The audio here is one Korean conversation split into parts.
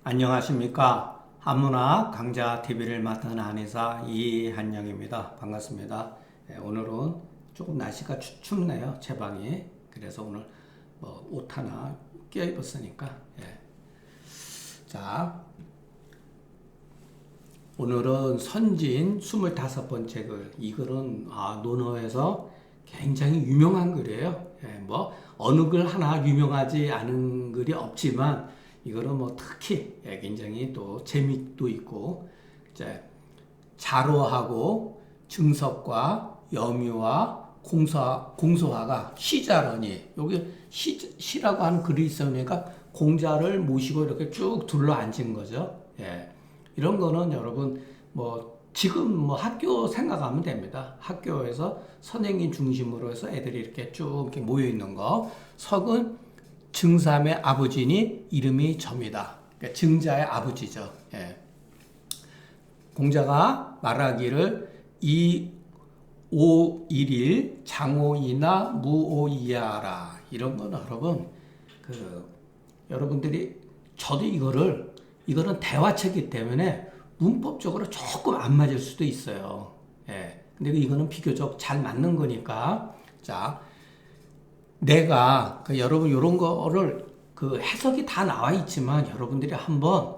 안녕하십니까. 한문학 강좌 TV를 맡은 한의사 이한영입니다. 반갑습니다. 오늘은 조금 날씨가 춥네요. 제 방이. 그래서 오늘 옷 하나 껴입었으니까. 자, 오늘은 선진 25번째 글. 이 글은 논어에서 굉장히 유명한 글이에요. 어느 글 하나 유명하지 않은 글이 없지만 이거는 특히 굉장히 또 재미도 있고, 이제 자로하고 증석과 염유와 공소화가 시자러니, 여기 시라고 하는 글이 있으니까 공자를 모시고 이렇게 쭉 둘러 앉은 거죠. 이런 거는 여러분 지금 학교 생각하면 됩니다. 학교에서 선생님 중심으로 해서 애들이 이렇게 쭉 이렇게 모여 있는 거. 석은 증삼의 아버지니 이름이 점이다. 그러니까 증자의 아버지죠. 공자가 말하기를 이오일일 장오이나 무오이야라. 이런 건 여러분, 여러분들이 저도 이거는 대화책이기 때문에 문법적으로 조금 안 맞을 수도 있어요. 근데 이거는 비교적 잘 맞는 거니까. 자, 내가 여러분 이런 거를 해석이 다 나와 있지만 여러분들이 한번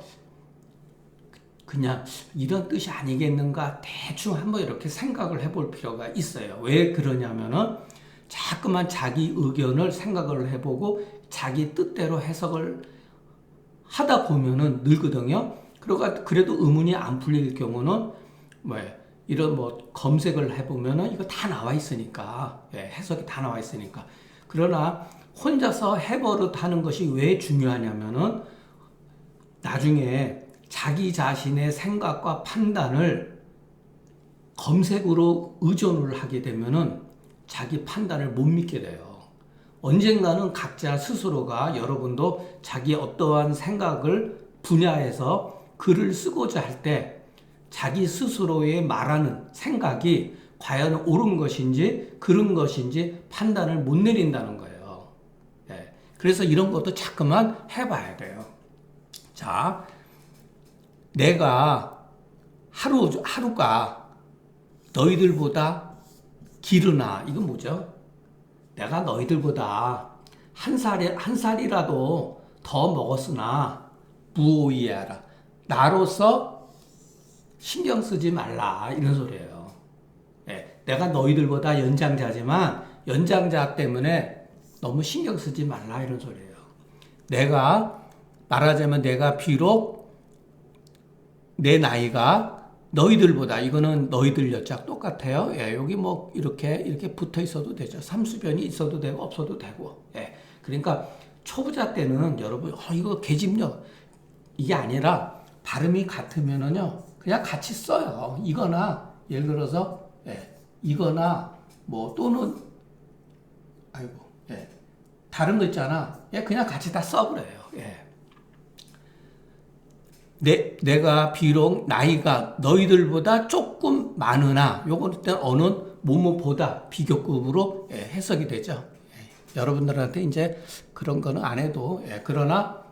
그냥 이런 뜻이 아니겠는가 대충 한번 이렇게 생각을 해볼 필요가 있어요. 왜 그러냐면은 자꾸만 자기 의견을 생각을 해보고 자기 뜻대로 해석을 하다 보면은 늘거든요. 그래도 의문이 안 풀릴 경우는 이런 검색을 해보면은 이거 다 나와 있으니까, 해석이 다 나와 있으니까. 그러나 혼자서 해버릇 하는 것이 왜 중요하냐면은 나중에 자기 자신의 생각과 판단을 검색으로 의존을 하게 되면은 자기 판단을 못 믿게 돼요. 언젠가는 각자 스스로가, 여러분도 자기 어떠한 생각을 분야에서 글을 쓰고자 할 때 자기 스스로의 말하는 생각이 과연 옳은 것인지 그른 것인지 판단을 못 내린다는 거예요. 그래서 이런 것도 자꾸만 해봐야 돼요. 자, 내가 하루가 너희들보다 기르나, 이건 뭐죠? 내가 너희들보다 한 살이라도 더 먹었으나 무오이하라. 나로서 신경 쓰지 말라. 이런 소리예요. 내가 너희들보다 연장자지만 연장자 때문에 너무 신경 쓰지 말라. 이런 소리예요. 말하자면 내가 비록 내 나이가 너희들보다, 이거는 너희들 여짝 똑같아요. 여기 이렇게 붙어 있어도 되죠. 삼수변이 있어도 되고 없어도 되고. 그러니까 초보자 때는 여러분 이거 계집력 이게 아니라 발음이 같으면은요 그냥 같이 써요. 이거나 예를 들어서 이거나 또는 다른 거 있잖아. 그냥 같이 다 써버려요. 내가 비록 나이가 너희들보다 조금 많으나, 요건 일단 어느 뭐뭐보다 비교급으로 해석이 되죠. 여러분들한테 이제 그런 거는 안 해도, 그러나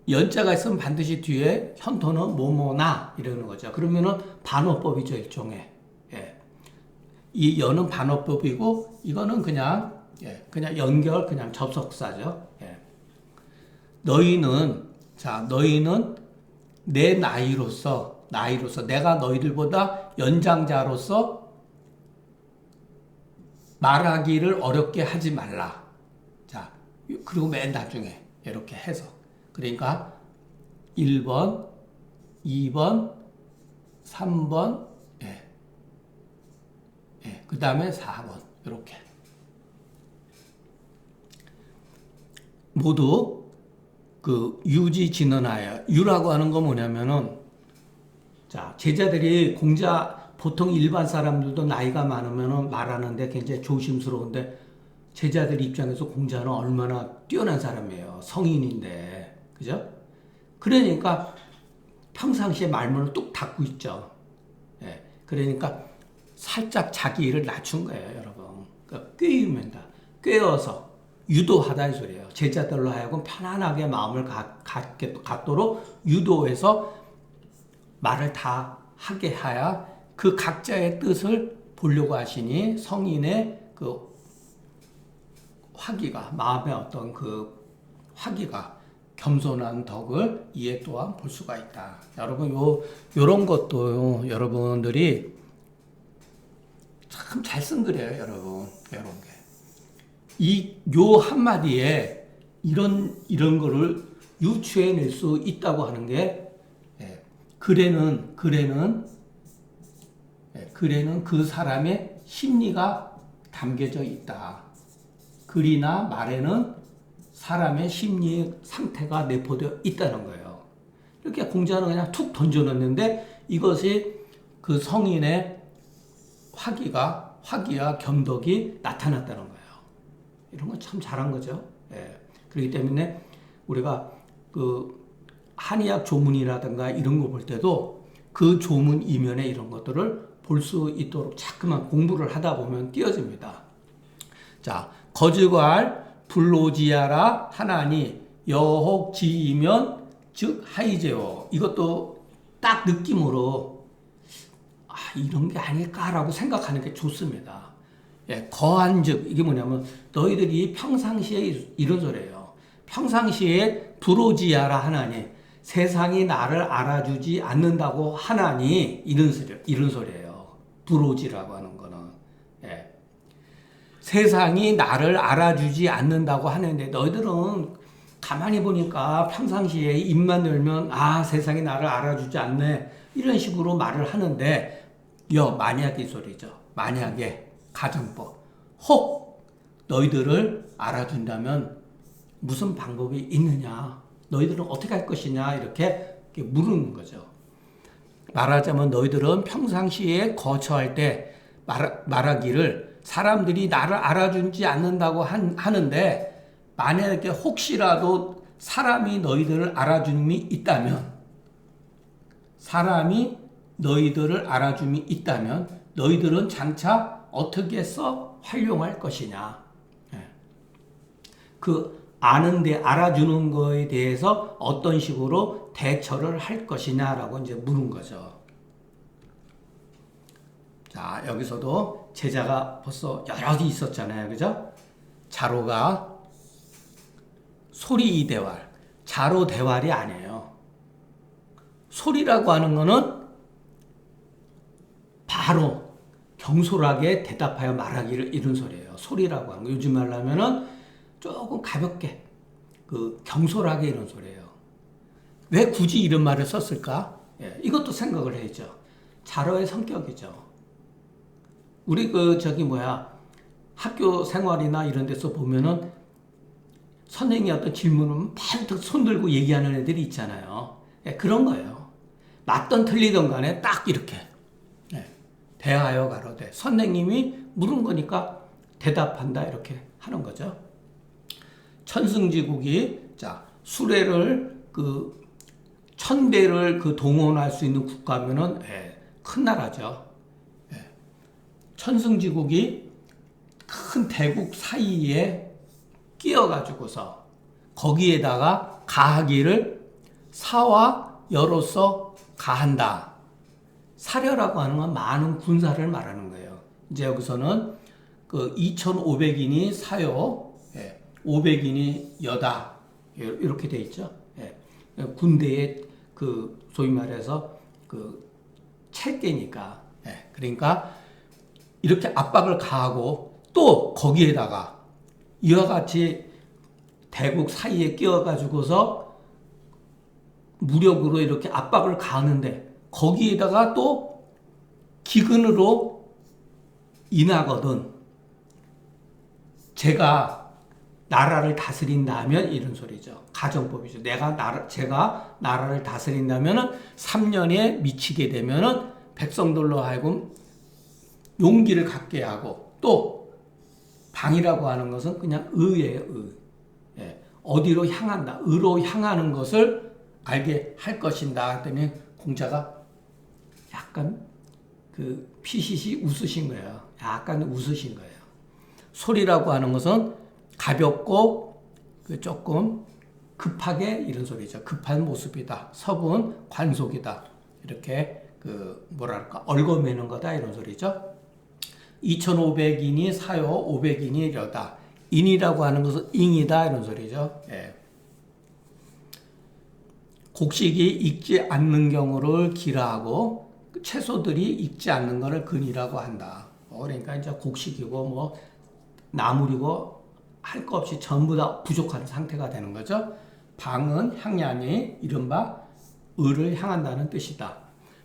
연자가 있으면 반드시 뒤에 현토는 뭐뭐나 이러는 거죠. 그러면은 반어법이죠, 일종의. 이 여는 반어법이고 이거는 그냥 연결, 그냥 접속사죠. 너희는 내 나이로서 내가 너희들보다 연장자로서 말하기를 어렵게 하지 말라. 자, 그리고 맨 나중에 이렇게 해서, 그러니까 1번, 2번, 3번, 그 다음에 4번 이렇게 모두 유지진언하여. 유라고 하는 거 뭐냐면은, 자, 제자들이 보통 일반 사람들도 나이가 많으면은 말하는데 굉장히 조심스러운데, 제자들 입장에서 공자는 얼마나 뛰어난 사람이에요. 성인인데. 그죠? 그러니까 평상시에 말문을 뚝 닫고 있죠. 그러니까 살짝 자기 일을 낮춘 거예요, 여러분. 그러니까 꿰어서 유도하다 이 소리예요. 제자들로 하여금 편안하게 마음을 갖도록 유도해서 말을 다 하게 하야 그 각자의 뜻을 보려고 하시니 성인의 그 화기가, 마음의 어떤 그 화기가, 겸손한 덕을 이에 또한 볼 수가 있다. 여러분, 요런 것도 여러분들이 참 잘 쓴 글이에요, 여러분. 이런 게. 요 한마디에 이런 거를 유추해낼 수 있다고 하는 게, 글에는 그 사람의 심리가 담겨져 있다. 글이나 말에는 사람의 심리 상태가 내포되어 있다는 거예요. 이렇게 공자는 그냥 툭 던져놓는데 이것이 그 성인의 화기와 겸덕이 나타났다는 거예요. 이런 건 참 잘한 거죠. 그렇기 때문에 우리가 그 한의학 조문이라든가 이런 거 볼 때도 그 조문 이면에 이런 것들을 볼 수 있도록 자꾸만 공부를 하다 보면 띄어집니다. 자, 거즈괄 불로지야라 하나니 여혹지이면 즉 하이제요. 이것도 딱 느낌으로 이런 게 아닐까라고 생각하는 게 좋습니다. 거한즉 이게 뭐냐면 너희들이 평상시에 이런 소리예요. 평상시에 불오지야라 하나니 세상이 나를 알아주지 않는다고 하나니 이런 소리예요. 불오지라고 하는 거는 세상이 나를 알아주지 않는다고 하는데 너희들은 가만히 보니까 평상시에 입만 열면 세상이 나를 알아주지 않네 이런 식으로 말을 하는데 만약에 소리죠. 만약에 가정법 혹 너희들을 알아준다면 무슨 방법이 있느냐, 너희들은 어떻게 할 것이냐 이렇게 물은 거죠. 말하자면 너희들은 평상시에 거처할 때 말하기를 사람들이 나를 알아주지 않는다고 하는데 만약에 혹시라도 사람이 너희들을 알아줌이 있다면 너희들은 장차 어떻게 해서 활용할 것이냐. 그 아는데 알아주는 거에 대해서 어떤 식으로 대처를 할 것이냐라고 이제 물은 거죠. 자, 여기서도 제자가 벌써 여러 개 있었잖아요. 그죠? 자로가 소리이대활. 자로대활이 아니에요. 소리라고 하는 거는 바로 경솔하게 대답하여 말하기를 이런 소리예요. 소리라고 하는 거. 요즘 말로 하면은 조금 가볍게, 경솔하게 이런 소리예요. 왜 굳이 이런 말을 썼을까? 이것도 생각을 해야죠. 자로의 성격이죠. 우리 학교 생활이나 이런 데서 보면은 선생님이 어떤 질문을 팍 손 들고 얘기하는 애들이 있잖아요. 그런 거예요. 맞던 틀리던 간에 딱 이렇게. 대하여 가로되. 선생님이 물은 거니까 대답한다 이렇게 하는 거죠. 천승지국이 수레를 천대를 동원할 수 있는 국가면은 큰 나라죠. 천승지국이 큰 대국 사이에 끼어가지고서 거기에다가 가하기를 사와 여로서 가한다. 사려라고 하는 건 많은 군사를 말하는 거예요. 이제 여기서는 2,500인이 사요, 500인이 여다 이렇게 돼 있죠. 군대의 소위 말해서 체계니까. 그러니까 이렇게 압박을 가하고 또 거기에다가 이와 같이 대국 사이에 끼어가지고서 무력으로 이렇게 압박을 가하는데 거기에다가 또 기근으로 인하거든 제가 나라를 다스린다면 이런 소리죠. 가정법이죠. 제가 나라를 다스린다면은 3년에 미치게 되면은 백성들로 하여금 용기를 갖게 하고 또 방이라고 하는 것은 그냥 의예요. 어디로 향한다. 의로 향하는 것을 알게 할 것인다. 했더니 공자가 약간 피시시 웃으신 거예요. 약간 웃으신 거예요. 소리라고 하는 것은 가볍고 조금 급하게 이런 소리죠. 급한 모습이다. 서분 관속이다. 이렇게 뭐랄까 얽어매는 거다 이런 소리죠. 2500인이 사요 500인이 려다. 인이라고 하는 것은 잉이다 이런 소리죠. 예. 곡식이 익지 않는 경우를 기라하고 채소들이 익지 않는 것을 근이라고 한다. 그러니까 이제 곡식이고 뭐 나물이고 할 거 없이 전부 다 부족한 상태가 되는 거죠. 방은 향량이 이른바 의를 향한다는 뜻이다.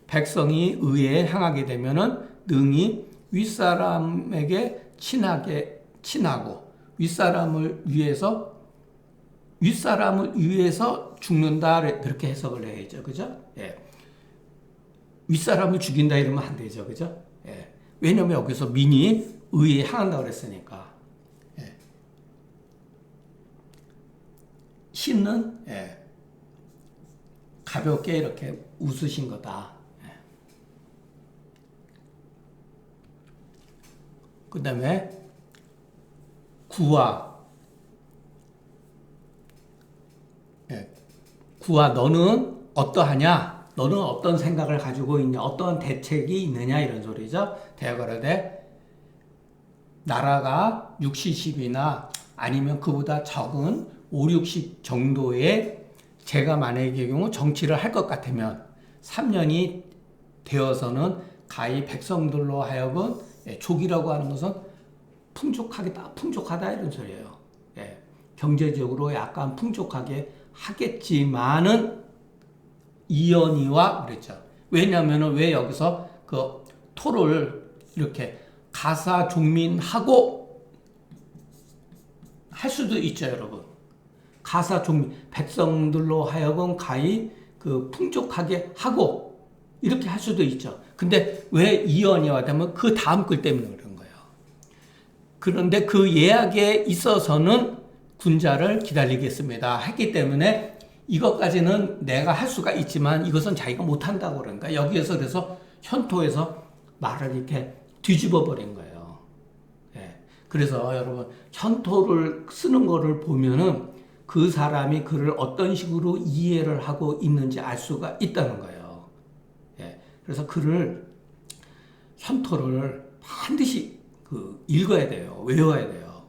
백성이 의에 향하게 되면은 능히 윗사람에게 친하고 윗사람을 위해서 죽는다 이렇게 해석을 해야죠. 그죠? 예. 윗사람을 죽인다 이러면 안 되죠. 그죠? 예. 왜냐면 여기서 민이 의에 향한다고 그랬으니까. 예. 신은 예. 가볍게 이렇게 웃으신 거다. 예. 그 다음에 구와 너는 어떠하냐? 너는 어떤 생각을 가지고 있냐? 어떤 대책이 있느냐? 이런 소리죠. 대거라되 나라가 60이나 아니면 그보다 적은 5, 60 정도의 제가 만약의 경우 정치를 할 것 같으면 3년이 되어서는 가히 백성들로 하여금 족이라고 하는 것은 풍족하다 이런 소리예요. 예, 경제적으로 약간 풍족하게 하겠지만은 이연희와 그랬죠. 왜냐하면은 왜 여기서 그 토를 이렇게 가사종민하고 할 수도 있죠, 여러분. 가사종민 백성들로 하여금 가히 풍족하게 하고 이렇게 할 수도 있죠. 근데 왜 이연희와 되면 그 다음 글 때문에 그런 거예요. 그런데 그 예약에 있어서는 군자를 기다리겠습니다 했기 때문에 이것까지는 내가 할 수가 있지만 이것은 자기가 못한다고 그러니까 여기에서 그래서 현토에서 말을 이렇게 뒤집어 버린 거예요. 예. 그래서 여러분 현토를 쓰는 거를 보면은 그 사람이 그를 어떤 식으로 이해를 하고 있는지 알 수가 있다는 거예요. 예. 그래서 현토를 반드시 읽어야 돼요. 외워야 돼요.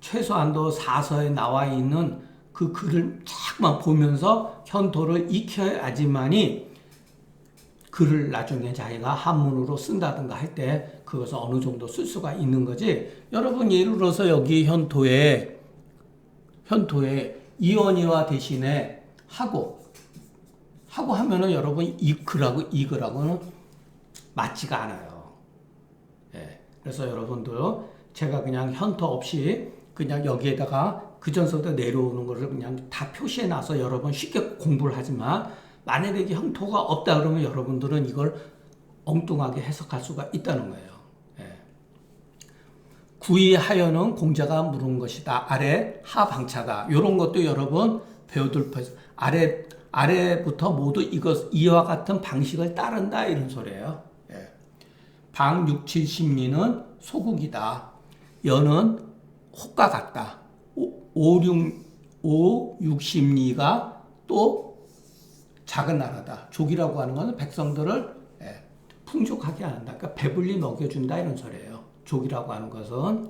최소한도 사서에 나와 있는 그 글을 자꾸만 보면서 현토를 익혀야지만이 글을 나중에 자기가 한문으로 쓴다든가 할 때 그것을 어느 정도 쓸 수가 있는 거지. 여러분 예를 들어서 여기 현토에 이원희와 대신에 하고 하면은 여러분 이 글하고는 맞지가 않아요. 예. 그래서 여러분들 제가 그냥 현토 없이 그냥 여기에다가 그 전서부터 내려오는 것을 그냥 다 표시해 놔서 여러분 쉽게 공부를 하지만 만약에 이게 현토가 없다 그러면 여러분들은 이걸 엉뚱하게 해석할 수가 있다는 거예요. 예. 구이하여는 공자가 물은 것이다. 아래 하방차다. 이런 것도 여러분 배워둘 것이죠. 아래부터 모두 이와 같은 방식을 따른다 이런 소리예요. 예. 방 6, 70리는 소국이다. 여는 혹과 같다. 5, 60리가 또 작은 나라다. 족이라고 하는 것은 백성들을 풍족하게 한다. 그러니까 배불리 먹여준다 이런 소리예요. 족이라고 하는 것은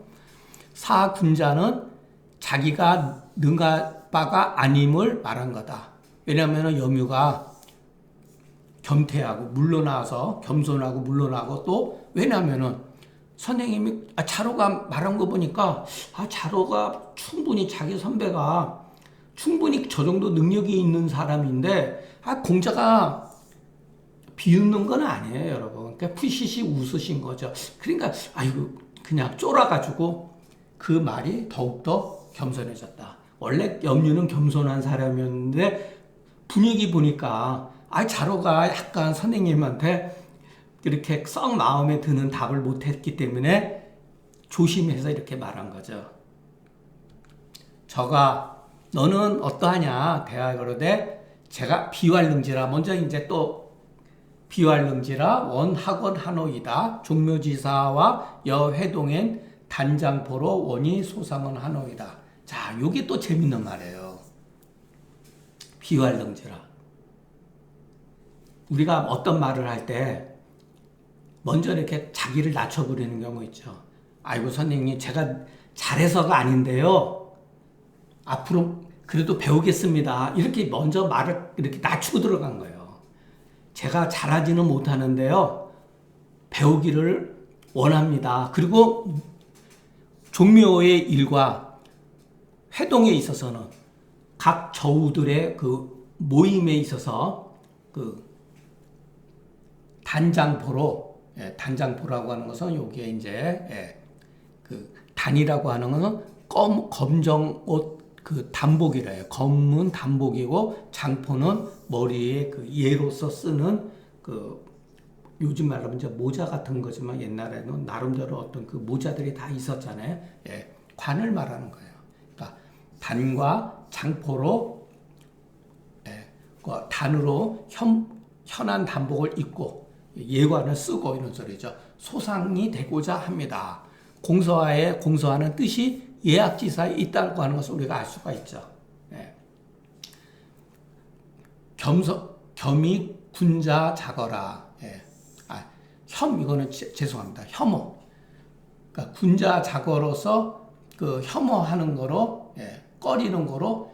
사군자는 자기가 능할 바가 아님을 말한 거다. 왜냐하면 염유가 겸손하고 물러나고 또 왜냐하면은 선생님이 자로가 말한 거 보니까 자로가 충분히 자기 선배가 충분히 저 정도 능력이 있는 사람인데 공자가 비웃는 건 아니에요, 여러분. 그러니까 푸시시 웃으신 거죠. 그러니까 그냥 쫄아가지고 그 말이 더욱더 겸손해졌다. 원래 염유는 겸손한 사람이었는데 분위기 보니까 자로가 약간 선생님한테 이렇게 썩 마음에 드는 답을 못했기 때문에 조심해서 이렇게 말한 거죠. 저가 너는 어떠하냐 대하거로되 제가 비활능지라 먼저 이제 또 비활능지라 원학원 한호이다 종묘지사와 여회동엔 단장포로 원이 소상은 하노이다. 자, 요게 또 재밌는 말이에요. 비활등제라. 우리가 어떤 말을 할 때 먼저 이렇게 자기를 낮춰버리는 경우 있죠. 아이고 선생님 제가 잘해서가 아닌데요. 앞으로 그래도 배우겠습니다. 이렇게 먼저 말을 이렇게 낮추고 들어간 거예요. 제가 잘하지는 못하는데요. 배우기를 원합니다. 그리고 종묘의 일과 회동에 있어서는 각 저우들의 그 모임에 있어서 그 단장포로, 단장포라고 하는 것은 여기에 이제 그 단이라고 하는 것은 검정 옷 그 단복이래요. 검은 단복이고 장포는 머리에 그 예로서 쓰는 그 요즘 말하면 이제 모자 같은 거지만 옛날에는 나름대로 어떤 그 모자들이 다 있었잖아요. 관을 말하는 거예요. 그러니까 단과 장포로 그 단으로 현한 단복을 입고 예관을 쓰고 이런 소리죠. 소상이 되고자 합니다. 공서하는 뜻이 예약지사에 있다고 하는 것을 우리가 알 수가 있죠. 겸이 군자 자거라. 이거는 죄송합니다. 혐오. 그러니까 군자 자거로서 그 혐오하는 거로, 꺼리는 거로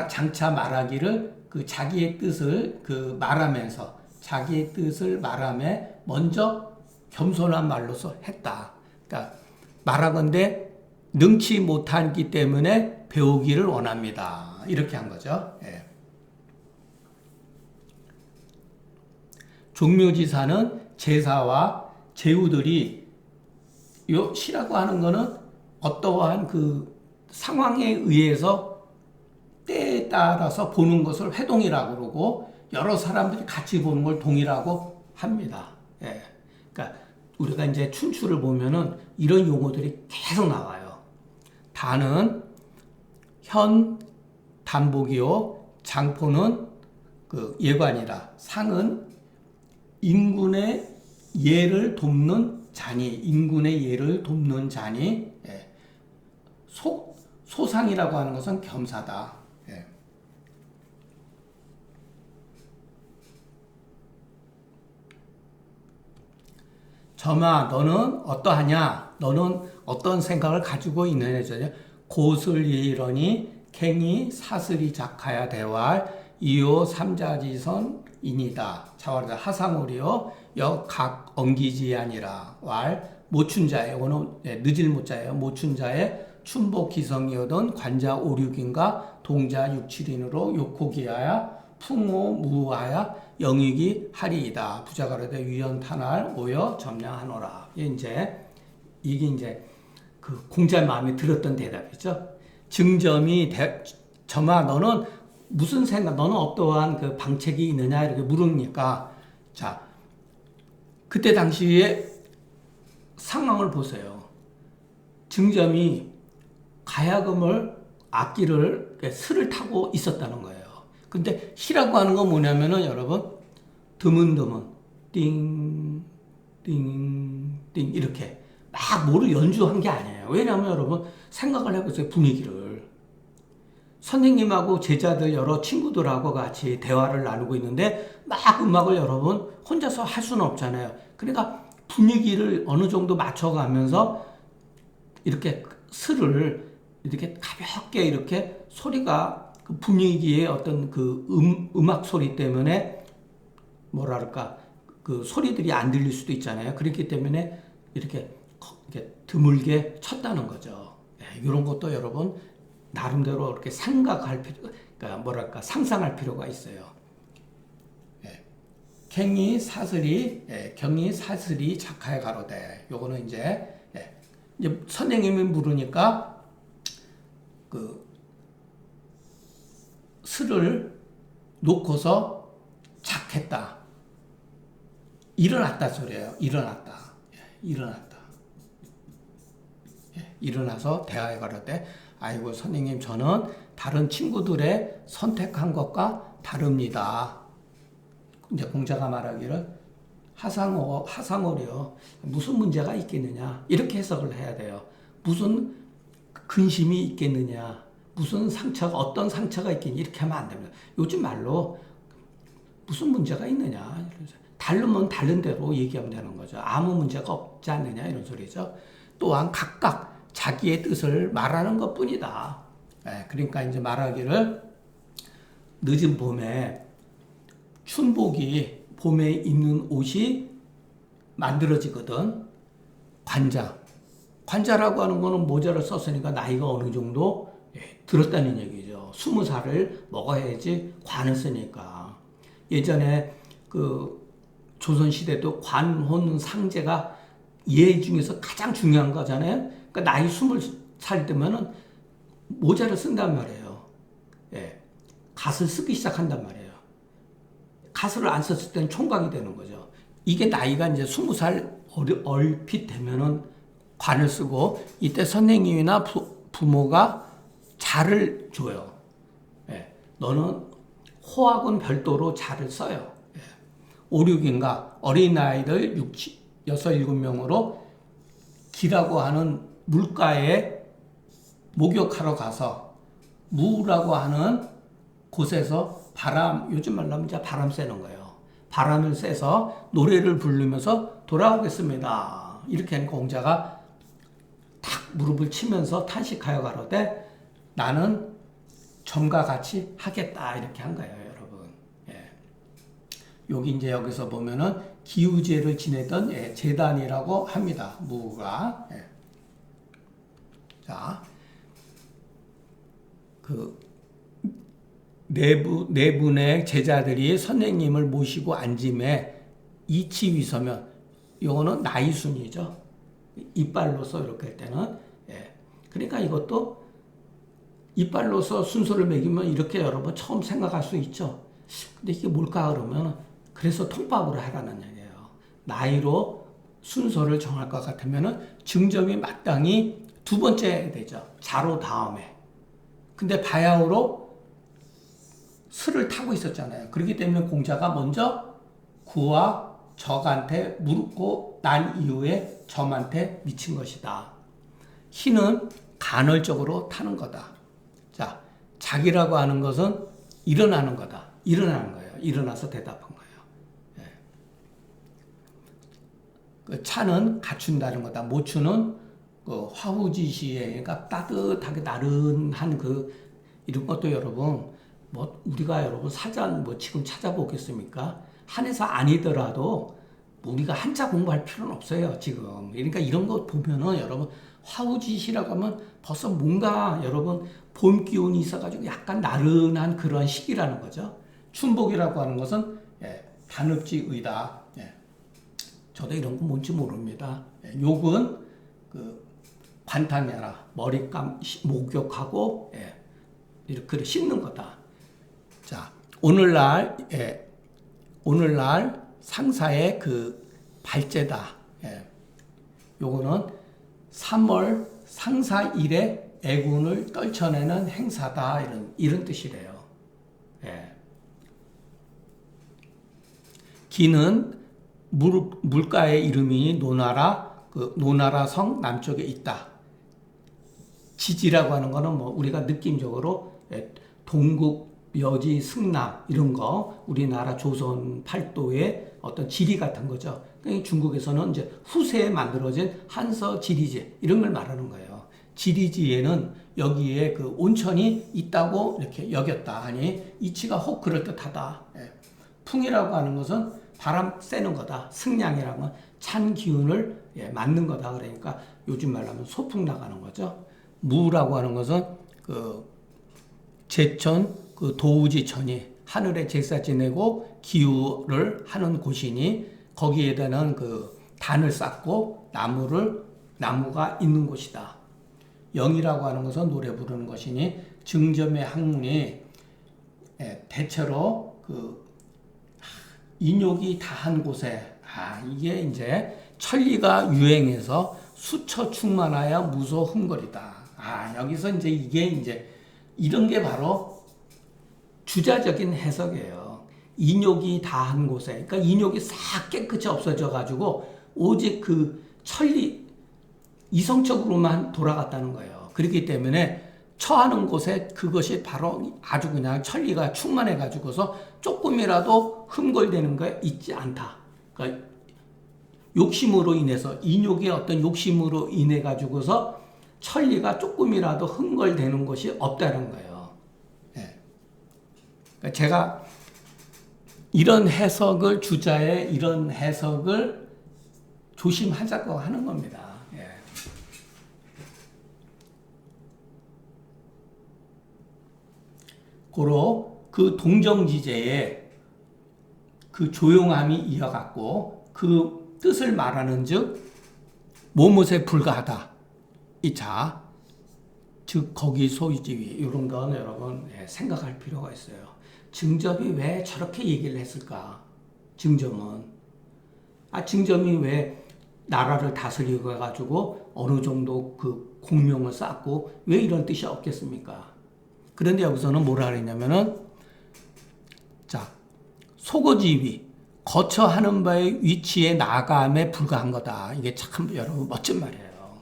장차 말하기를 그 자기의 뜻을 그 말하면서 자기의 뜻을 말하며 먼저 겸손한 말로서 했다. 그러니까 말하건대 능치 못하기 때문에 배우기를 원합니다. 이렇게 한 거죠. 종묘지사는 제사와 제후들이 요 시라고 하는 거는 어떠한 그 상황에 의해서 때에 따라서 보는 것을 회동이라고 그러고 여러 사람들이 같이 보는 걸 동이라고 합니다. 그러니까 우리가 이제 춘추를 보면은 이런 용어들이 계속 나와요. 단은 현 단복이요, 장포는 그 예관이라. 상은 인군의 예를 돕는 자니, 인군의 예를 돕는 자니. 소상이라고 하는 것은 겸사다. 점아 너는 어떠하냐? 너는 어떤 생각을 가지고 있느냐? 고슬 이러니 갱이 사슬이 작하야 대활 이요 삼자지선이니다. 자활자 하상오리요 여각 엉기지 아니라 왈 모춘자에 오는 늦을 못자예요. 모춘자에 춘복 기성이오던 관자 오륙인가 동자 육칠인으로 욕호기하야 풍호 무하야 영익이 하리이다. 부자가로되 위연탄할 오여 점량하노라. 이게 이제 그 공자의 마음에 들었던 대답이죠. 증점이 점아 너는 무슨 생각, 너는 어떠한 그 방책이 있느냐 이렇게 물으니까 자 그때 당시에 상황을 보세요. 증점이 가야금을 악기를 슬을 타고 있었다는 거예요. 근데 시라고 하는 건 뭐냐면은 여러분 드문드문 띵띵띵 이렇게 막 뭐를 연주한 게 아니에요. 왜냐하면 여러분 생각을 해보세요. 분위기를 선생님하고 제자들 여러 친구들하고 같이 대화를 나누고 있는데 막 음악을 여러분 혼자서 할 수는 없잖아요. 그러니까 분위기를 어느 정도 맞춰가면서 이렇게 슬을 이렇게 가볍게 이렇게 소리가 그 분위기의 어떤 그 음악 소리 때문에 뭐랄까 그 소리들이 안 들릴 수도 있잖아요. 그렇기 때문에 이렇게 드물게 쳤다는 거죠. 이런 것도 여러분 나름대로 이렇게 생각할 필요, 그러니까 뭐랄까 상상할 필요가 있어요. 경이 사슬이 작하에 가로되. 요거는 이제 선생님이 물으니까 그 슬을 놓고서 작했다. 일어났다 소리예요. 일어나서 대화에 가로되 아이고 선생님 저는 다른 친구들의 선택한 것과 다릅니다. 이제 공자가 말하기를 하상오려 무슨 문제가 있겠느냐 이렇게 해석을 해야 돼요. 무슨 근심이 있겠느냐, 무슨 상처가, 어떤 상처가 있겠냐, 이렇게 하면 안 됩니다. 요즘 말로 무슨 문제가 있느냐, 다르면 다른 대로 얘기하면 되는 거죠. 아무 문제가 없지 않느냐, 이런 소리죠. 또한 각각 자기의 뜻을 말하는 것 뿐이다. 그러니까 이제 말하기를 늦은 봄에 춘복이 봄에 입는 옷이 만들어지거든. 관자라고 하는 거는 모자를 썼으니까 나이가 어느 정도 들었다는 얘기죠. 20살을 먹어야지 관을 쓰니까. 예전에 그 조선시대도 관혼 상제가 예 중에서 가장 중요한 거잖아요. 그러니까 나이 20살 되면은 모자를 쓴단 말이에요. 갓을 쓰기 시작한단 말이에요. 갓을 안 썼을 때는 총각이 되는 거죠. 이게 나이가 이제 20살 얼핏 되면은 관을 쓰고, 이때 선생님이나 부모가 자를 줘요. 너는 호학은 별도로 자를 써요. 5, 6인가 어린아이들 6, 7명으로 기라고 하는 물가에 목욕하러 가서 무라고 하는 곳에서 요즘 말로 하면 이제 바람 쐬는 거예요. 바람을 쐬서 노래를 부르면서 돌아오겠습니다. 이렇게 하니까 공자가 탁 무릎을 치면서 탄식하여 가로되 나는 점과 같이 하겠다. 이렇게 한 거예요, 여러분. 여기 이제 여기서 보면은 기우제를 지내던 제단이라고 합니다. 무가. 자, 그 네 분의 제자들이 선생님을 모시고 앉음에 이치위서면, 요거는 나이 순이죠. 이빨로서 이렇게 할 때는. 그러니까 이것도 이빨로서 순서를 매기면 이렇게 여러분 처음 생각할 수 있죠. 근데 이게 뭘까 그러면, 그래서 통밥으로 하라는 얘기예요. 나이로 순서를 정할 것 같으면은 증점이 마땅히 두 번째 되죠. 자로 다음에. 근데 바야흐로 슬을 타고 있었잖아요. 그렇기 때문에 공자가 먼저 구와 적한테 물고 난 이후에 점한테 미친 것이다. 희는 간헐적으로 타는 거다. 자, 자기라고 하는 것은 일어나는 거다. 일어나는 거예요. 일어나서 대답한 거예요. 그 차는 갖춘다는 거다. 모추는 그 화후지시에, 그러니까 따뜻하게 나른한 이런 것도 여러분, 우리가 여러분 사전 지금 찾아보겠습니까? 한해서 아니더라도 우리가 한자 공부할 필요는 없어요, 지금. 그러니까 이런 거 보면은 여러분, 화우지시라고 하면 벌써 뭔가 여러분 봄 기운이 있어가지고 약간 나른한 그런 시기라는 거죠. 춘복이라고 하는 것은 단읍지의다. 저도 이런 거 뭔지 모릅니다. 욕은 관탕해라. 머리감 목욕하고 이렇게 씻는 거다. 자, 오늘날 상사의 발제다. 요거는 3월 상사일에 애군을 떨쳐내는 행사다. 이런 뜻이래요. 기는 물가의 이름이 노나라 성 남쪽에 있다. 지지라고 하는 거는 우리가 느낌적으로 동국, 묘지, 승남 이런 거, 우리나라 조선 팔도의 어떤 지리 같은 거죠. 그러니까 중국에서는 이제 후세에 만들어진 한서 지리지 이런 걸 말하는 거예요. 지리지에는 여기에 온천이 있다고 이렇게 여겼다 하니 이치가 혹 그럴 듯하다. 풍이라고 하는 것은 바람 쐬는 거다. 승량이라는 건 찬 기운을 맞는 거다. 그러니까 요즘 말로 하면 소풍 나가는 거죠. 무라고 하는 것은 제천 도우지천이 하늘에 제사 지내고 기우를 하는 곳이니 거기에 대한 단을 쌓고 나무가 있는 곳이다. 영이라고 하는 것은 노래 부르는 것이니 증점의 학문이 대체로 인욕이 다한 곳에 이게 이제 천리가 유행해서 수처 충만하여 무소 흠거리다. 여기서 이제 이게 이런 게 바로 주자적인 해석이에요. 인욕이 다한 곳에, 그러니까 인욕이 싹 깨끗이 없어져 가지고 오직 천리 이성적으로만 돌아갔다는 거예요. 그렇기 때문에 처하는 곳에 그것이 바로 아주 그냥 천리가 충만해 가지고서 조금이라도 흠골되는 게 있지 않다. 그러니까 욕심으로 인해서, 인욕의 어떤 욕심으로 인해 가지고서 천리가 조금이라도 흠골되는 것이 없다는 거예요. 네. 그러니까 제가 이런 해석을, 주자의 이런 해석을 조심하자고 하는 겁니다. 예. 고로 그 동정지제에 그 조용함이 이어갔고 그 뜻을 말하는 즉 모못에 불과하다. 이 자, 즉 거기 소유지위 이런 건 여러분 생각할 필요가 있어요. 증점이 왜 저렇게 얘기를 했을까? 증점은 증점이 왜 나라를 다스리고 해가지고 어느 정도 그 공명을 쌓고 왜 이런 뜻이 없겠습니까? 그런데 여기서는 뭐라 그랬냐면은 자, 소거지위 거처하는 바의 위치에 나감에 불과한 거다. 이게 참 여러분 멋진 말이에요.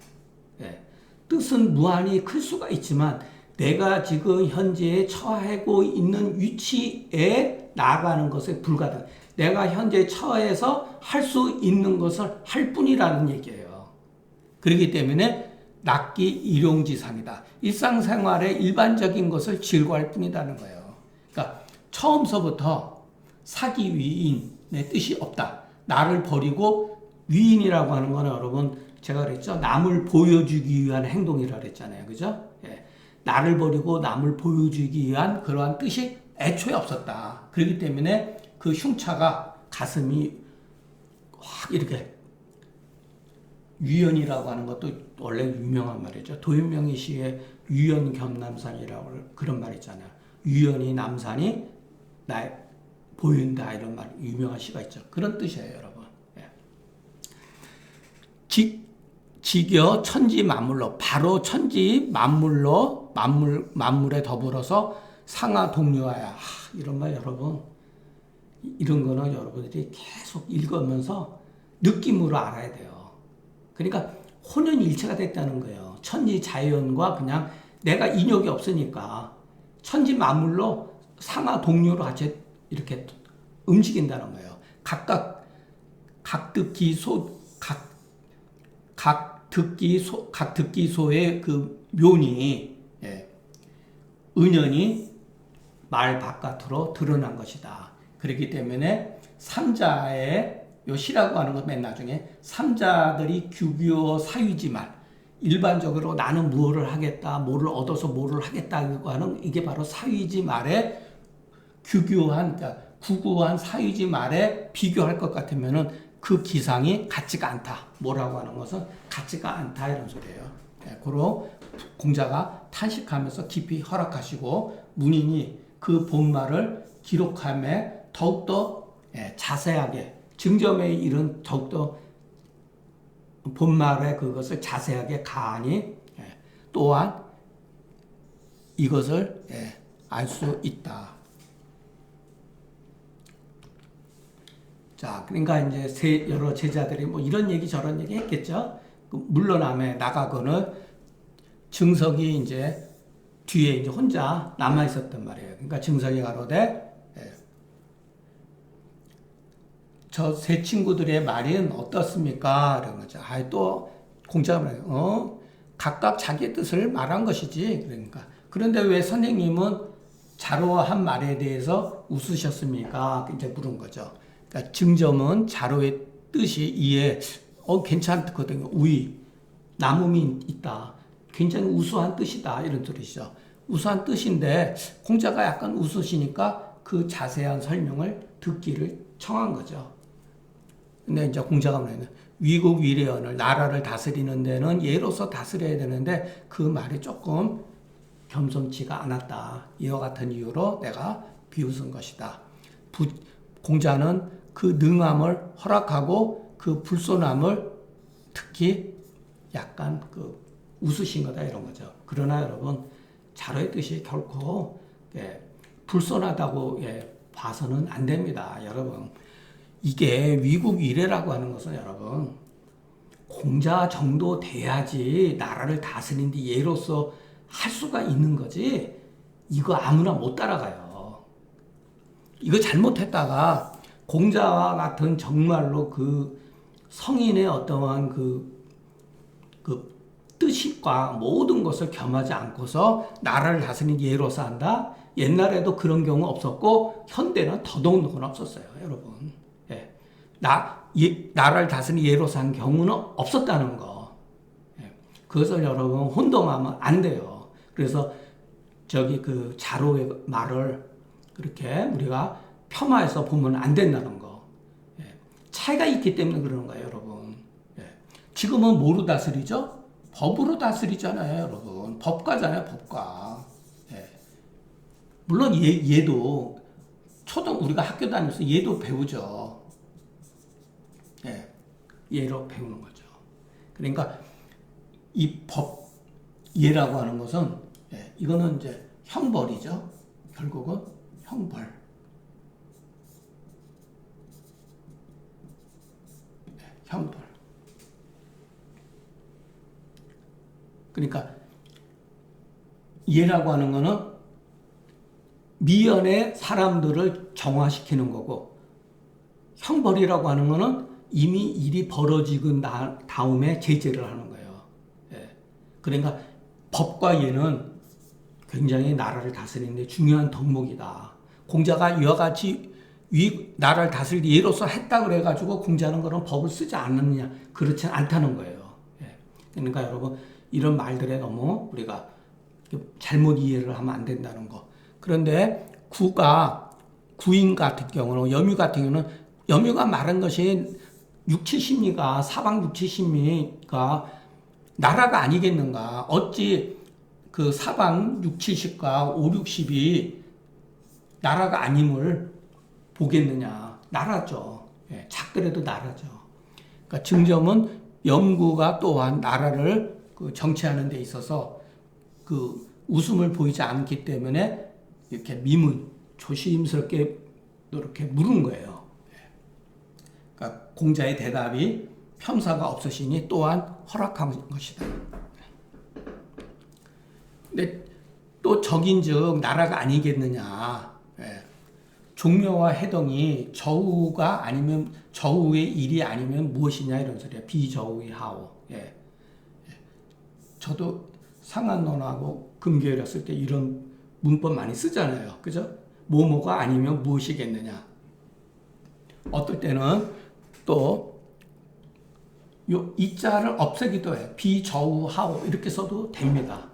예. 뜻은 무한히 클 수가 있지만 내가 지금 현재 처하고 있는 위치에 나아가는 것에 불과하다. 내가 현재 처해서 할 수 있는 것을 할 뿐이라는 얘기예요. 그렇기 때문에 낫기 일용지상이다. 일상생활의 일반적인 것을 즐거워할 뿐이라는 거예요. 그러니까 처음서부터 사기 위인의 뜻이 없다. 나를 버리고 위인이라고 하는 건 여러분 제가 그랬죠. 남을 보여주기 위한 행동이라고 그랬잖아요. 그죠? 예. 나를 버리고 남을 보여주기 위한 그러한 뜻이 애초에 없었다. 그렇기 때문에 그 흉차가 가슴이 확 이렇게 유연이라고 하는 것도 원래 유명한 말이죠. 도윤명의 시에 유연겸남산이라고 그런 말 있잖아요. 유연이 남산이 나 보인다 이런 말 유명한 시가 있죠. 그런 뜻이에요, 여러분. 예. 직여 천지 만물로 바로 천지 만물로 만물에 더불어서 상하 동료하야 이런 말 여러분 이런 거는 여러분들이 계속 읽으면서 느낌으로 알아야 돼요. 그러니까 혼연일체가 됐다는 거예요. 천지 자연과 그냥 내가 인욕이 없으니까 천지 만물로 상하 동료로 같이 이렇게 움직인다는 거예요. 각각 각듣기소의 그 묘니 은연이 말 바깥으로 드러난 것이다. 그렇기 때문에 삼자의 요 시라고 하는 것 맨 나중에 삼자들이 규규어 사유지말 일반적으로 나는 무엇을 하겠다, 뭐를 얻어서 뭐를 하겠다고 하는 이게 바로 사유지 말에 규규한 그러니까 구구한 사유지 말에 비교할 것 같으면은 그 기상이 같지가 않다. 뭐라고 하는 것은 같지가 않다 이런 소리예요. 고로 공자가 탄식하면서 깊이 허락하시고 문인이 그 본말을 기록함에 더욱더 자세하게 증점에 이른 더욱더 본말의 그것을 자세하게 가하니 또한 이것을 알 수 있다. 자, 그러니까 이제 여러 제자들이 뭐 이런 얘기 저런 얘기 했겠죠. 물러남에 나가거는 증석이 이제 뒤에 이제 혼자 남아 있었단 말이에요. 그러니까 증석이 가로되 저 세 친구들의 말은 어떻습니까? 이런 거죠. 또 공자가 말해요. 각각 자기의 뜻을 말한 것이지. 그러니까 그런데 왜 선생님은 자로한 말에 대해서 웃으셨습니까? 이제 물은 거죠. 그러니까 증점은 자로의 뜻이 이에 괜찮거든요. 우위, 남음이 있다. 굉장히 우수한 뜻이다. 이런 소리죠. 우수한 뜻인데 공자가 약간 웃으시니까 그 자세한 설명을 듣기를 청한 거죠. 근데 이제 공자가 뭐냐면 위국 위례언을 나라를 다스리는 데는 예로서 다스려야 되는데 그 말이 조금 겸손치가 않았다. 이와 같은 이유로 내가 비웃은 것이다. 공자는 그 능함을 허락하고 그 불손함을 특히 약간 그 웃으신 거다 이런 거죠. 그러나 여러분 자로의 뜻이 결코 불손하다고 봐서는 안 됩니다. 여러분 이게 위국 위례라고 하는 것은 여러분 공자 정도 돼야지 나라를 다스리는데 예로서 할 수가 있는 거지. 이거 아무나 못 따라가요. 이거 잘못했다가 공자와 같은 정말로 그 성인의 어떠한 그 뜻과 모든 것을 겸하지 않고서 나라를 다스리는 예로서 한다? 옛날에도 그런 경우 없었고 현대는 더더욱더나 없었어요, 여러분. 예. 나라를 다스리는 예로서 한 경우는 없었다는 거. 예. 그것을 여러분 혼동하면 안 돼요. 그래서 저기 그 자로의 말을 그렇게 우리가 폄하해서 보면 안 된다는 거. 예. 차이가 있기 때문에 그러는 거예요, 여러분. 예. 지금은 뭐로 다스리죠? 법으로 다스리잖아요, 여러분. 법가잖아요, 법가. 예. 물론 얘도 우리가 학교 다니면서 얘도 배우죠. 예. 얘로 배우는 거죠. 그러니까 이 법, 얘라고 하는 것은 예. 이거는 이제 형벌이죠. 결국은 형벌. 예. 형벌. 그러니까 얘라고 하는 거는 미연의 사람들을 정화시키는 거고 형벌이라고 하는 거는 이미 일이 벌어지고 다음에 제재를 하는 거예요. 예. 그러니까 법과 예는 굉장히 나라를 다스리는 데 중요한 덕목이다. 공자가 이와 같이 나라를 다스릴 예로서 했다 그래가지고 공자는 그런 법을 쓰지 않느냐, 그렇지 않다는 거예요. 예. 그러니까 여러분 이런 말들에 너무 우리가 잘못 이해를 하면 안 된다는 거. 그런데 구인 같은 경우는, 염유 같은 경우는, 염유가 말한 것이 6, 70리가, 사방 6, 70리가 나라가 아니겠는가. 어찌 그 사방 6, 70과 5, 60이 나라가 아님을 보겠느냐. 나라죠. 예, 작더라도 나라죠. 그러니까 증점은 염구가 또한 나라를 그 정치하는 데 있어서 그 웃음을 보이지 않기 때문에 이렇게 조심스럽게 이렇게 물은 거예요. 그러니까 공자의 대답이 폄사가 없으시니 또한 허락한 것이다. 근데 또 적인즉 나라가 아니겠느냐. 종묘와 해동이 저우가 아니면 저우의 일이 아니면 무엇이냐 이런 소리야. 비저우의 하오. 저도 상한론하고 금교를 했을 때 이런 문법 많이 쓰잖아요. 그죠? 뭐뭐가 아니면 무엇이겠느냐. 어떨 때는 또 이 자를 없애기도 해. 비저우하오 이렇게 써도 됩니다.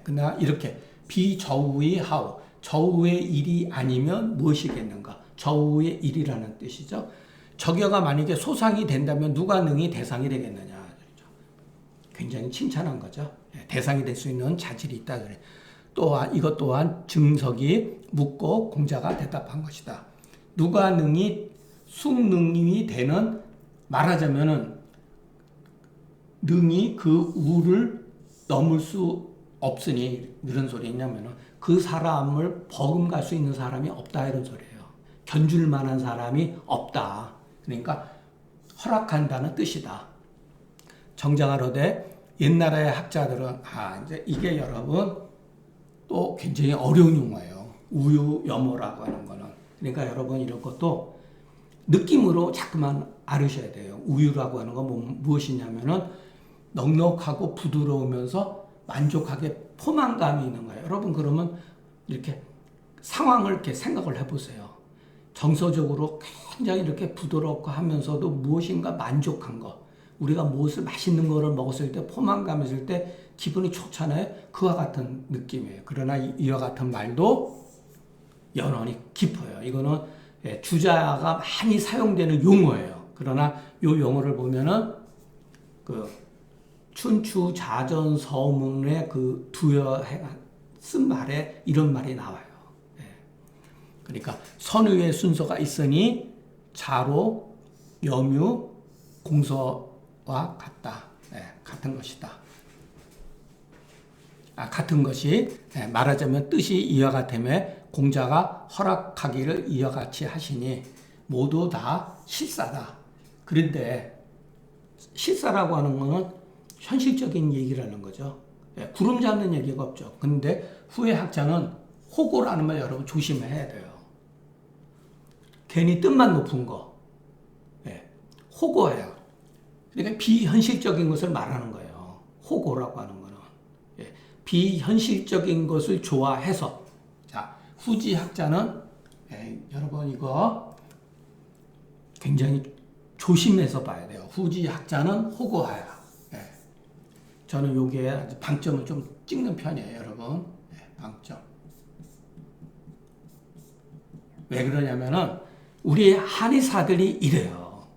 그러나 이렇게 비저우의 하오, 저우의 일이 아니면 무엇이겠는가. 저우의 일이라는 뜻이죠. 적여가 만약에 소상이 된다면 누가 능히 대상이 되겠느냐. 굉장히 칭찬한 거죠. 대상이 될 수 있는 자질이 있다. 또한 이것 또한 증석이 묻고 공자가 대답한 것이다. 누가 능히 숙능이 되는, 말하자면은 능히 그 우를 넘을 수 없으니, 이런 소리냐면은 그 사람을 버금갈 수 있는 사람이 없다 이런 소리예요. 견줄 만한 사람이 없다. 그러니까 허락한다는 뜻이다. 정자가로되 옛날의 학자들은 이제 이게 여러분 또 굉장히 어려운 용어예요. 우유염오라고 하는 거는. 그러니까 여러분 이런 것도 느낌으로 자꾸만 알으셔야 돼요. 우유라고 하는 건 무엇이냐면은 넉넉하고 부드러우면서 만족하게 포만감이 있는 거예요. 여러분 그러면 이렇게 상황을 이렇게 생각을 해보세요. 정서적으로 굉장히 이렇게 부드럽고 하면서도 무엇인가 만족한 거. 우리가 무엇을 맛있는 거를 먹었을 때 포만감이 있을 때 기분이 좋잖아요. 그와 같은 느낌이에요. 그러나 이와 같은 말도 연원이 깊어요. 이거는 주자가 많이 사용되는 용어예요. 그러나 이 용어를 보면은 그 춘추 자전 서문에 그 두여해가 쓴 말에 이런 말이 나와요. 그러니까 선의의 순서가 있으니 자로, 염유, 공서와 같다. 같은 것이다. 같은 것이 말하자면 뜻이 이와 같음에 공자가 허락하기를 이와 같이 하시니 모두 다 실사다. 그런데 실사라고 하는 거는 현실적인 얘기라는 거죠. 예, 구름 잡는 얘기가 없죠. 근데 후의 학자는 호고라는 말 여러분 조심해야 돼요. 괜히 뜻만 높은 거. 예, 호고예요. 그러니까 비현실적인 것을 말하는 거예요. 호고라고 하는 거는. 예, 비현실적인 것을 좋아해서. 자, 후지 학자는 여러분 이거 굉장히 조심해서 봐야 돼요. 후지 학자는 호고하야. 예, 저는 여기에 방점을 좀 찍는 편이에요, 여러분. 예, 방점. 왜 그러냐면은 우리 한의사들이 이래요.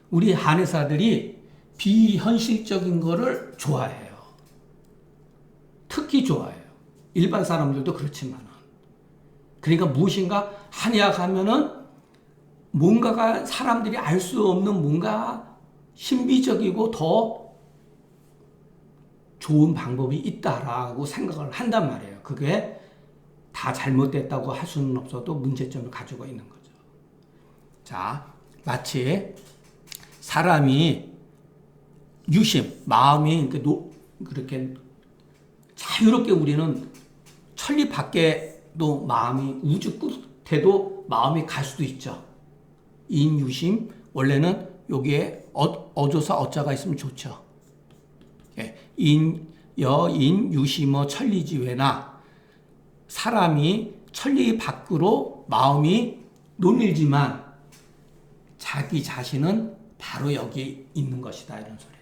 우리 한의사들이 비현실적인 거를 좋아해요. 특히 좋아해요. 일반 사람들도 그렇지만은. 그러니까 무엇인가 한의학 하면은 뭔가가 사람들이 알 수 없는 뭔가 신비적이고 더 좋은 방법이 있다라고 생각을 한단 말이에요. 그게 다 잘못됐다고 할 수는 없어도 문제점을 가지고 있는 거죠. 자, 마치 사람이 유심, 마음이 그렇게 자유롭게 우리는 천리 밖에도 마음이 우주 끝에도 마음이 갈 수도 있죠. 인유심, 원래는 여기에 어조사 어자가 있으면 좋죠. 여인 유심어 천리지외나 사람이 천리 밖으로 마음이 논일지만 자기 자신은 바로 여기 있는 것이다 이런 소리예요.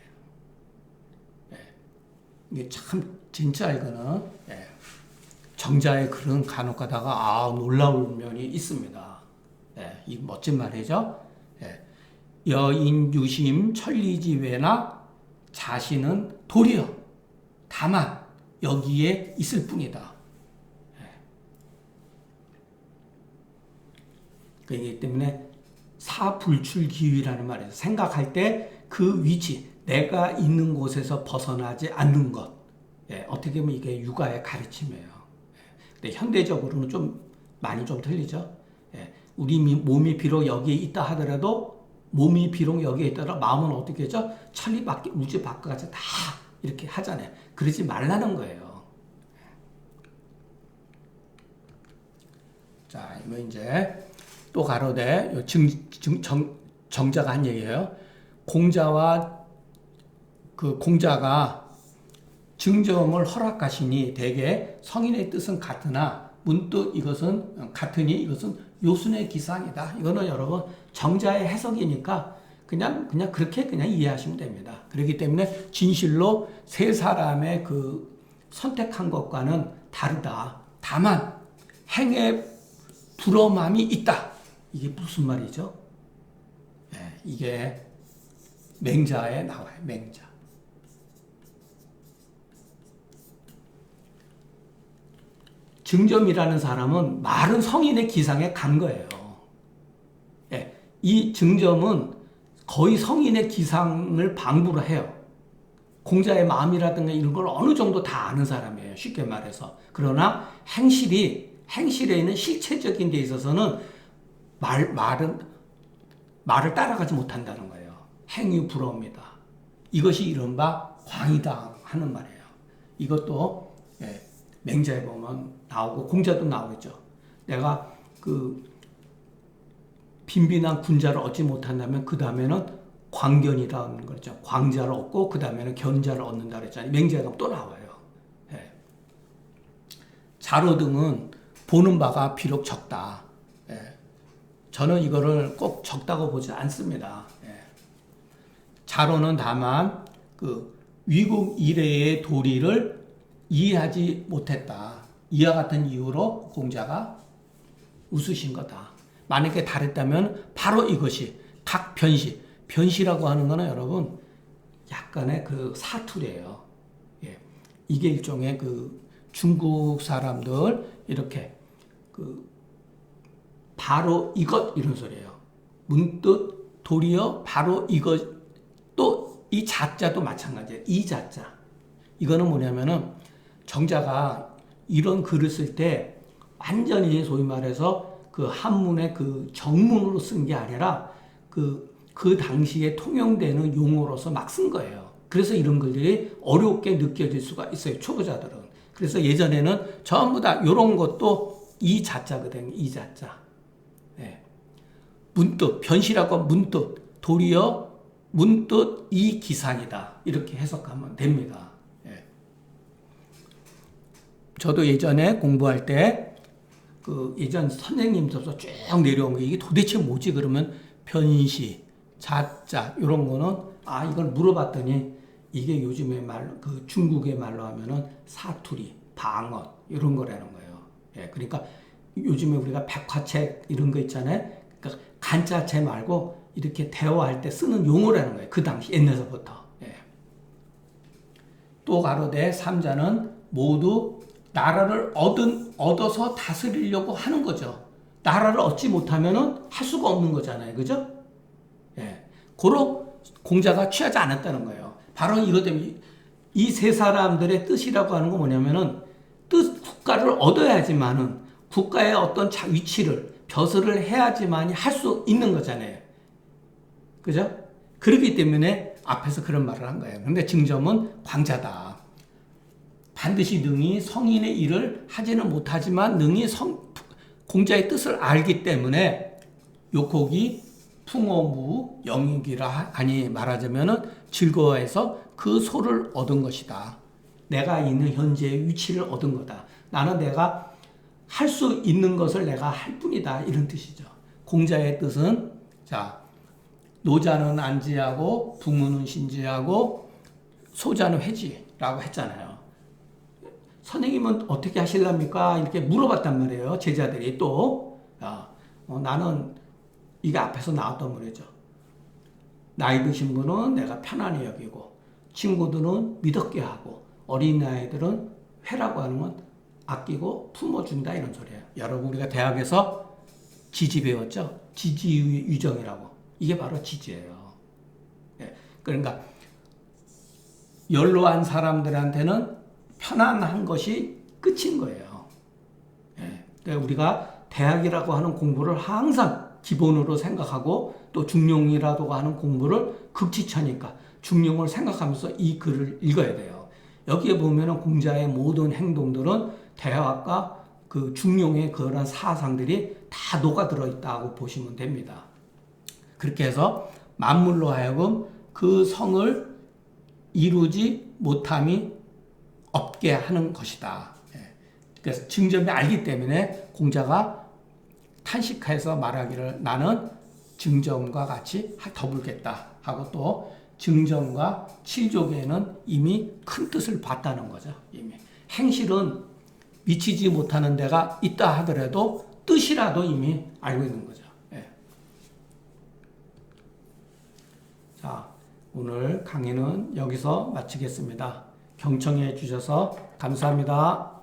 이게 참 진짜 이거는 정자의 글은 간혹 가다가 놀라울 면이 있습니다. 이 멋진 말이죠. 여인 유심 천리지외나 자신은 도리어 다만 여기에 있을 뿐이다. 그렇기 때문에 사불출기위라는 말이에요. 생각할 때 그 위치, 내가 있는 곳에서 벗어나지 않는 것. 어떻게 보면 이게 육아의 가르침이에요. 근데 현대적으로는 좀 많이 좀 틀리죠. 우리 몸이 비록 여기에 있다 하더라도 몸이 비록 여기에 있더라도 마음은 어떻게 하죠? 천리 밖에 우주 밖까지 다 이렇게 하잖아요. 그러지 말라는 거예요. 자, 이거 이제 또 가로되 정자가 한 얘기예요. 공자와 그 공자가 증점을 허락하시니 대개 성인의 뜻은 같으나 문득 이것은 같으니 이것은 요순의 기상이다. 이거는 여러분 정자의 해석이니까 그냥 그렇게 그냥 이해하시면 됩니다. 그렇기 때문에 진실로 세 사람의 그 선택한 것과는 다르다. 다만 행에 불엄함이 있다. 이게 무슨 말이죠? 이게 맹자에 나와요. 맹자. 증점이라는 사람은 말은 성인의 기상에 간 거예요. 이 증점은 거의 성인의 기상을 방불을 해요. 공자의 마음이라든가 이런 걸 어느 정도 다 아는 사람이에요. 쉽게 말해서. 그러나 행실에 있는 실체적인 데 있어서는 말을 따라가지 못한다는 거예요. 행유불허입니다. 이것이 이른바 광이다 하는 말이에요. 이것도 맹자에 보면 나오고 공자도 나오겠죠. 내가 그 빈빈한 군자를 얻지 못한다면 그 다음에는 광견이라는 거죠. 광자를 얻고 그 다음에는 견자를 얻는다 그랬잖아요. 맹자가 또 나와요. 자로등은 보는 바가 비록 적다. 저는 이거를 꼭 적다고 보지 않습니다. 자로는 다만 그 위국 이래의 도리를 이해하지 못했다. 이와 같은 이유로 공자가 웃으신 거다. 만약에 다르다면 바로 이것이 각 변시라고 하는 거는 여러분 약간의 그 사투리예요. 이게 일종의 그 중국 사람들 이렇게 그 바로 이것 이런 소리예요. 문득 도리어 바로 이것 또 이 자자도 마찬가지예요. 이 자자. 이거는 뭐냐면은 정자가 이런 글을 쓸 때 완전히 소위 말해서 그 한문의 그 정문으로 쓴 게 아니라 그 그 당시에 통용되는 용어로서 막 쓴 거예요. 그래서 이런 글들이 어렵게 느껴질 수가 있어요. 초보자들은. 그래서 예전에는 전부 다 이런 것도 이 자자거든요. 이 자자. 예. 문득 변시라고 하면 문득 도리어 문득 이 기상이다. 이렇게 해석하면 됩니다. 예. 저도 예전에 공부할 때 그 예전 선생님께서 쭉 내려온 게 이게 도대체 뭐지? 그러면 변시, 자자 이런 거는 이걸 물어봤더니 이게 요즘에 말 그 중국의 말로 하면은 사투리, 방언 이런 거라는 거예요. 예, 그러니까 요즘에 우리가 백화책 이런 거 있잖아요. 그러니까 간자체 말고 이렇게 대화할 때 쓰는 용어라는 거예요. 그 당시 옛날서부터. 예. 또 가로되 삼자는 모두 나라를 얻어서 다스리려고 하는 거죠. 나라를 얻지 못하면은 할 수가 없는 거잖아요. 그죠? 예. 그런 공자가 취하지 않았다는 거예요. 바로 이것 때문에 이 세 사람들의 뜻이라고 하는 건 뭐냐면은 국가를 얻어야지만은 국가의 어떤 위치를 벼슬을 해야지만이 할 수 있는 거잖아요. 그죠? 그렇기 때문에 앞에서 그런 말을 한 거예요. 근데 증점은 광자다. 반드시 능히 성인의 일을 하지는 못하지만 능히 공자의 뜻을 알기 때문에 욕곡이 풍어무 영육이라 하니 말하자면은 즐거워해서 그 소를 얻은 것이다. 내가 있는 현재의 위치를 얻은 거다. 나는 내가 할 수 있는 것을 내가 할 뿐이다. 이런 뜻이죠. 공자의 뜻은 자 노자는 안지하고 부무는 신지하고 소자는 회지라고 했잖아요. 선생님은 어떻게 하실랍니까? 이렇게 물어봤단 말이에요. 제자들이 또 나는 이게 앞에서 나왔던 말이죠. 나이 드신 분은 내가 편안히 여기고 친구들은 믿었게 하고 어린아이들은 회라고 하는 건 아끼고 품어준다 이런 소리예요. 여러분 우리가 대학에서 지지 배웠죠? 지지유정이라고. 이게 바로 지지예요. 예. 그러니까 연로한 사람들한테는 편안한 것이 끝인 거예요. 예. 그러니까 우리가 대학이라고 하는 공부를 항상 기본으로 생각하고 또 중용이라고 하는 공부를 극치쳐니까 중용을 생각하면서 이 글을 읽어야 돼요. 여기에 보면은 공자의 모든 행동들은 대학과 그 중용의 그런 사상들이 다 녹아들어 있다고 보시면 됩니다. 그렇게 해서 만물로 하여금 그 성을 이루지 못함이 없게 하는 것이다. 그래서 증점이 알기 때문에 공자가 탄식해서 말하기를 나는 증점과 같이 더불겠다 하고 또 증점과 칠족에는 이미 큰 뜻을 봤다는 거죠. 이미 행실은 미치지 못하는 데가 있다 하더라도 뜻이라도 이미 알고 있는 거죠. 예. 자, 오늘 강의는 여기서 마치겠습니다. 경청해 주셔서 감사합니다.